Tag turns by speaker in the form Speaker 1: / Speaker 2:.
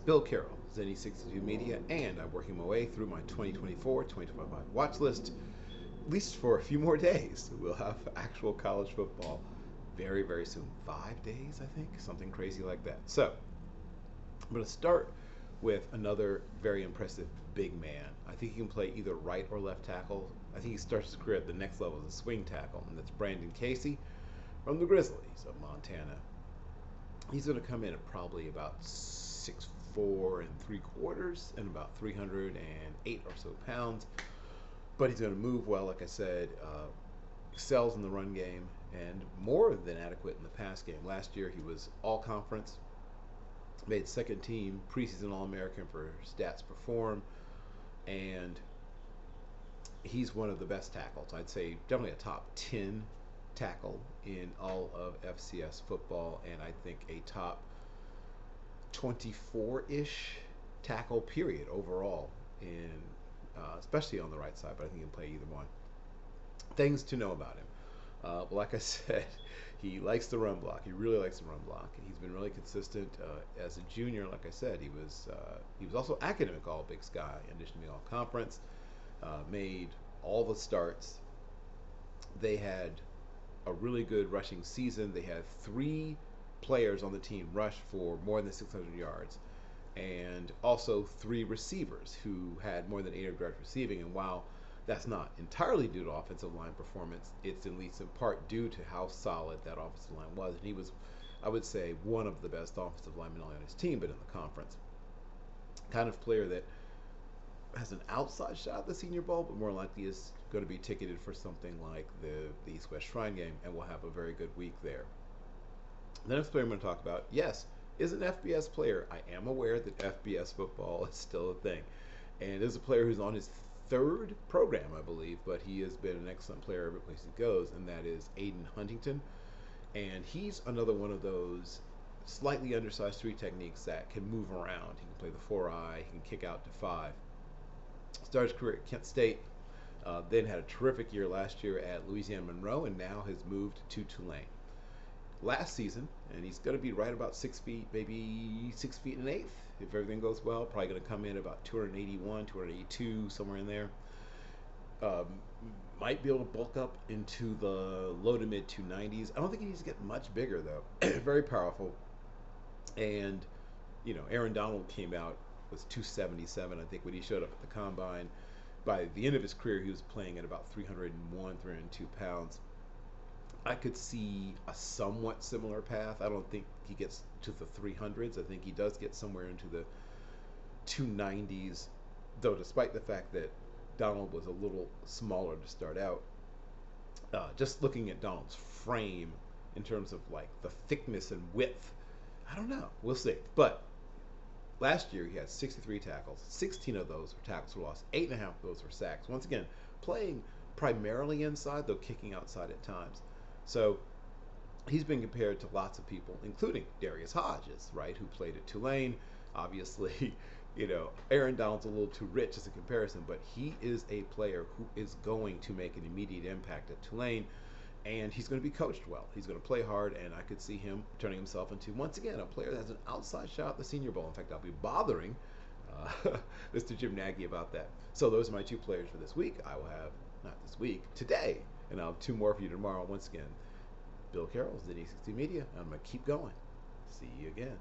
Speaker 1: Bill Carroll, Zenny62 Media, and I'm working my way through my 2024-2025 watch list, at least for a few more days. We'll have actual college football very, very soon. 5 days, I think, something crazy like that. So, I'm going to start with another very impressive big man. I think he can play either right or left tackle. I think he starts his career at the next level as a swing tackle, and that's Brandon Casey from the Grizzlies of Montana. He's going to come in at probably about 6'4 3/4" and about 308 or so pounds. But he's going to move well, like I said, excels in the run game, and more than adequate in the pass game. Last year he was all conference, made second team preseason All-American for stats perform, and he's one of the best tackles. I'd say definitely a top 10 tackle in all of FCS football, and I think a top 24-ish tackle period overall, in especially on the right side, but I think he can play either one. Things to know about him. Like I said, he likes the run block. He really likes the run block. He's been really consistent as a junior. Like I said, he was also academic All Big Sky, in addition to being All Conference. Made all the starts. They had a really good rushing season. They had 3 players on the team rush for more than 600 yards, and also 3 receivers who had more than 800 yards receiving. And while that's not entirely due to offensive line performance, it's at least in part due to how solid that offensive line was. And he was, I would say, one of the best offensive linemen on his team, but in the conference. Kind of player that has an outside shot at the Senior Bowl, but more likely is going to be ticketed for something like the East-West Shrine game, and will have a very good week there. The next player I'm going to talk about, yes, is an FBS player. I am aware that FBS football is still a thing, and is a player who's on his 3rd program, I believe, but he has been an excellent player every place he goes, and that is Aiden Huntington. And he's another one of those slightly undersized 3 techniques that can move around. He can play the 4-eye, he can kick out to 5. Started his career at Kent State, then had a terrific year last year at Louisiana Monroe, and now has moved to Tulane. Last season, and he's going to be right about 6 feet, maybe 6 feet and 1/8 if everything goes well. Probably going to come in about 281, 282, somewhere in there. Might be able to bulk up into the low to mid 290s. I don't think he needs to get much bigger though. Very powerful. And Aaron Donald came out, was 277, I think, when he showed up at the combine. By the end of his career, he was playing at about 301, 302 pounds. I could see a somewhat similar path. I don't think he gets to the 300s. I think he does get somewhere into the 290s, though despite the fact that Donald was a little smaller to start out. Just looking at Donald's frame in terms of like the thickness and width, I don't know. We'll see. But last year he had 63 tackles. 16 of those were tackles for loss. 8.5 of those were sacks. Once again, playing primarily inside, though kicking outside at times. So he's been compared to lots of people, including Darius Hodges, right, who played at Tulane. Obviously, Aaron Donald's a little too rich as a comparison, but he is a player who is going to make an immediate impact at Tulane, and he's going to be coached well. He's going to play hard, and I could see him turning himself into, once again, a player that has an outside shot at the Senior Bowl. In fact, I'll be bothering Mr. Jim Nagy about that. So those are my 2 players for this week. I will have, not this week, today, and I'll have 2 more for you tomorrow. Once again, Bill Carroll, Zenny62 Media. I'm going to keep going. See you again.